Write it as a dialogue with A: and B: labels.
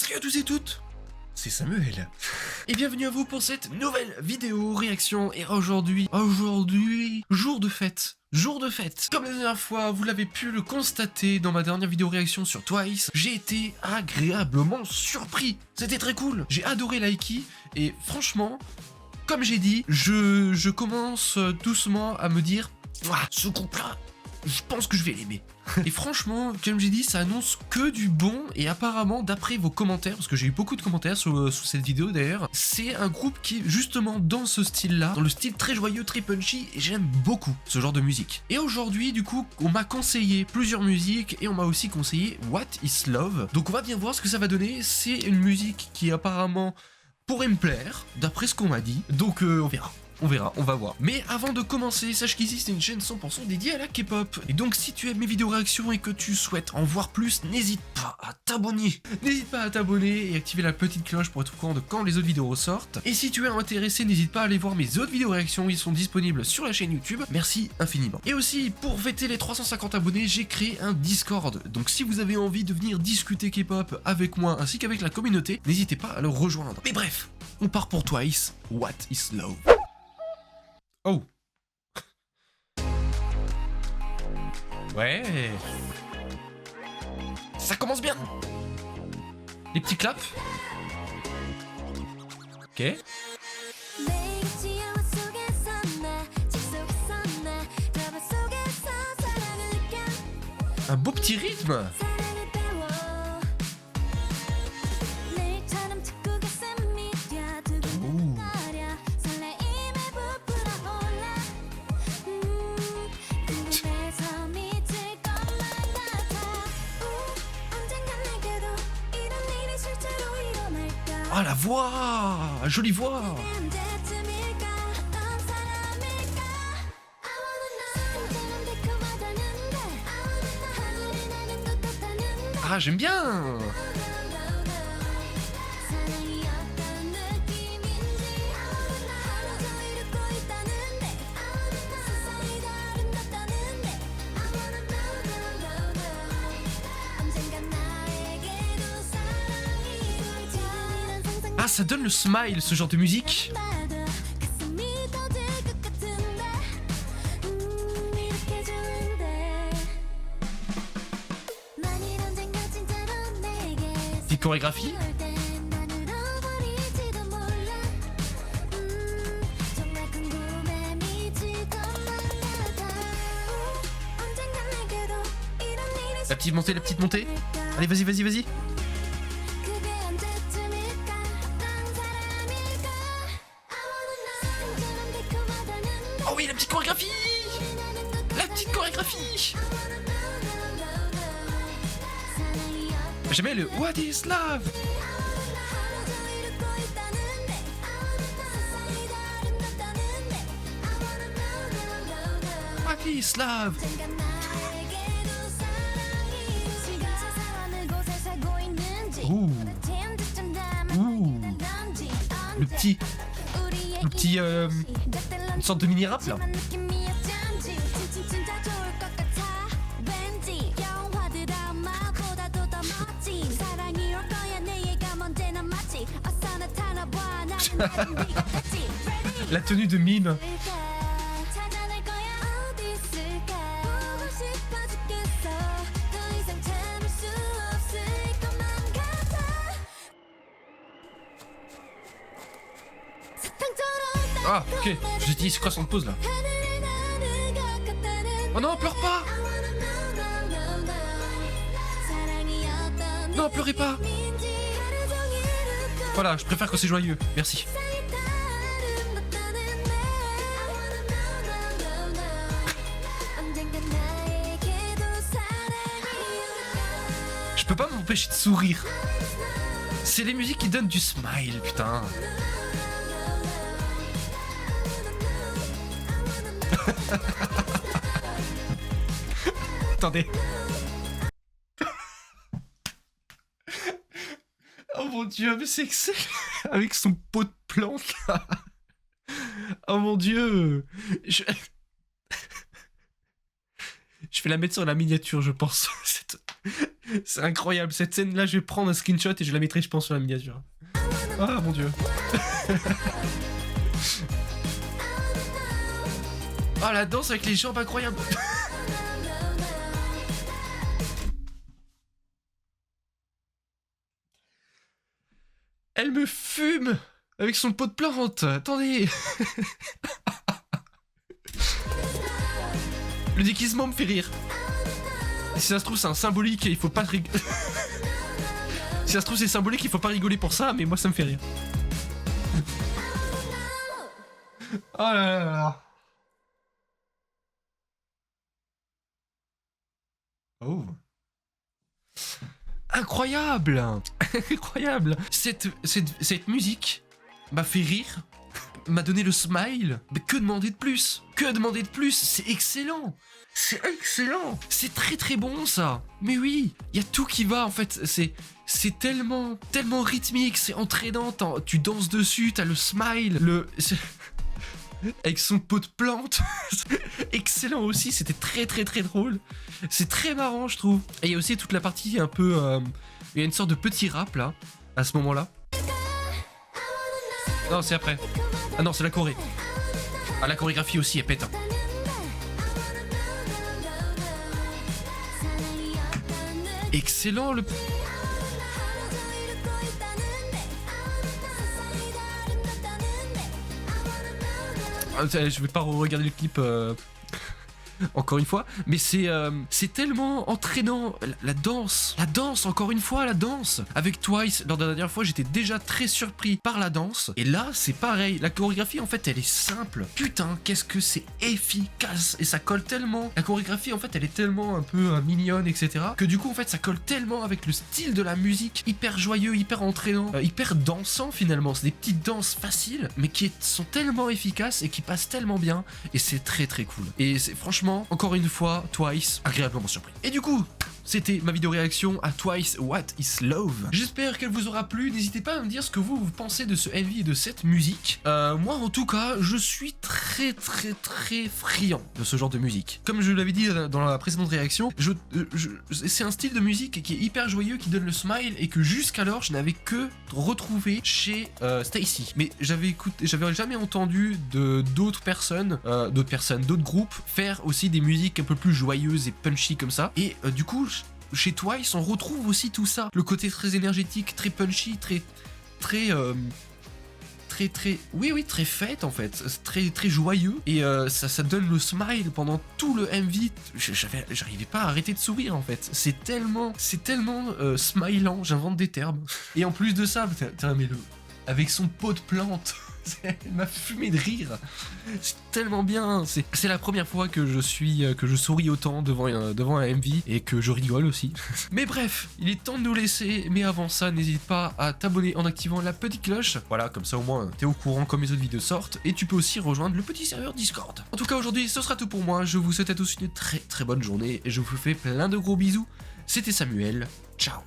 A: Salut à tous et toutes, c'est Samuel. Et bienvenue à vous pour cette nouvelle vidéo réaction. Et aujourd'hui, jour de fête. Jour de fête. Comme la dernière fois, vous l'avez pu le constater dans ma dernière vidéo réaction sur Twice, j'ai été agréablement surpris. C'était très cool. J'ai adoré Likey et franchement, comme j'ai dit, je commence doucement à me dire, ce couple-là, je pense que je vais l'aimer. Et franchement, comme j'ai dit, ça annonce que du bon. Et apparemment, d'après vos commentaires, parce que j'ai eu beaucoup de commentaires sous cette vidéo d'ailleurs, c'est un groupe qui est justement dans ce style-là, dans le style très joyeux, très punchy, et j'aime beaucoup ce genre de musique. Et aujourd'hui, du coup, on m'a conseillé plusieurs musiques, et on m'a aussi conseillé What is Love. Donc on va bien voir ce que ça va donner. C'est une musique qui apparemment pourrait me plaire, d'après ce qu'on m'a dit. Donc on verra. On verra, on va voir. Mais avant de commencer, sache qu'ici c'est une chaîne 100% dédiée à la K-pop. Et donc si tu aimes mes vidéos réactions et que tu souhaites en voir plus, n'hésite pas à t'abonner. N'hésite pas à t'abonner et activer la petite cloche pour être au courant de quand les autres vidéos ressortent. Et si tu es intéressé, n'hésite pas à aller voir mes autres vidéos réactions, ils sont disponibles sur la chaîne YouTube. Merci infiniment. Et aussi, pour fêter les 350 abonnés, j'ai créé un Discord. Donc si vous avez envie de venir discuter K-pop avec moi ainsi qu'avec la communauté, n'hésitez pas à le rejoindre. Mais bref, on part pour Twice, What is Love. Oh. Ouais. Ça commence bien. Les petits claps. Ok. Un beau petit rythme. Ah la voix, jolie voix. Ah j'aime bien. Ah, ça donne le smile, ce genre de musique. Petite chorégraphie. La petite montée, la petite montée. Allez, vas-y, vas-y, vas-y. Oh oui, la petite chorégraphie. La petite chorégraphie. J'aimais le What is Love. What is Love. Ouh. Ouh. Le petit une sorte de mini rap là. La tenue de mime. Ah, ok. Je me dis, c'est quoi son pause là? Oh non, pleure pas! Non, pleurez pas! Voilà, je préfère quand c'est joyeux. Merci. Je peux pas m'empêcher de sourire. C'est les musiques qui donnent du smile, putain. Attendez. Oh mon dieu, mais c'est excellent. Avec son pot de plantes là. Oh mon dieu. Je vais la mettre sur la miniature, je pense. C'est incroyable, cette scène-là, je vais prendre un screenshot et je la mettrai, je pense, sur la miniature. Ah, mon Dieu. Oh, la danse avec les jambes, incroyable. Elle me fume avec son pot de plante. Attendez. Le déguisement me fait rire. Et si ça se trouve, c'est un symbolique et il faut pas rigoler. Si ça se trouve, c'est symbolique, il faut pas rigoler pour ça, mais moi, ça me fait rire. Oh là là là. Oh. Incroyable. Incroyable. Cette musique m'a fait rire, m'a donné le smile. Mais que demander de plus? Que demander de plus? C'est excellent. C'est excellent. C'est très très bon ça. Mais oui, il y a tout qui va en fait. C'est tellement rythmique, c'est entraînant. Tu danses dessus, t'as le smile, avec son pot de plante. Excellent aussi, c'était très très très drôle. C'est très marrant je trouve. Et il y a aussi toute la partie un peu... il y a une sorte de petit rap là, à ce moment là. Non c'est après. Ah non c'est la choré. Ah la chorégraphie aussi elle pète. Hein. Excellent le... Je vais pas regarder le clip encore une fois, mais c'est tellement entraînant. La danse encore une fois, la danse. Avec Twice, lors de la dernière fois, j'étais déjà très surpris par la danse. Et là, c'est pareil. La chorégraphie, en fait, elle est simple. Putain, qu'est-ce que c'est efficace. Et ça colle tellement. La chorégraphie, en fait, elle est tellement un peu mignonne, etc. Que du coup, en fait, ça colle tellement avec le style de la musique. Hyper joyeux, hyper entraînant, hyper dansant finalement. C'est des petites danses faciles, mais qui sont tellement efficaces et qui passent tellement bien. Et c'est très très cool. Et c'est franchement, encore une fois, Twice, agréablement surpris. Et du coup, c'était ma vidéo réaction à Twice What is Love. J'espère qu'elle vous aura plu. N'hésitez pas à me dire ce que vous pensez de ce MV et de cette musique. Moi, en tout cas, je suis très friand de ce genre de musique. Comme je l'avais dit dans la précédente réaction, c'est un style de musique qui est hyper joyeux, qui donne le smile et que jusqu'alors, je n'avais que retrouvé chez Stacy. Mais j'avais jamais entendu d'autres personnes, d'autres groupes faire aussi des musiques un peu plus joyeuses et punchy comme ça. Et du coup, chez Twice, on retrouve aussi tout ça. Le côté très énergétique, très punchy, très fête en fait, très joyeux. Et ça donne le smile pendant tout le MV. J'arrivais pas à arrêter de sourire en fait. C'est tellement smilant, j'invente des termes. Et en plus de ça, mais avec son pot de plante. Elle m'a fumé de rire. C'est tellement bien. C'est la première fois que je souris autant devant un MV et que je rigole aussi. Mais bref, il est temps de nous laisser. Mais avant ça, n'hésite pas à t'abonner en activant la petite cloche. Voilà, comme ça au moins t'es au courant quand mes autres vidéos sortent. Et tu peux aussi rejoindre le petit serveur Discord. En tout cas, aujourd'hui, ce sera tout pour moi. Je vous souhaite à tous une très bonne journée et je vous fais plein de gros bisous. C'était Samuel. Ciao.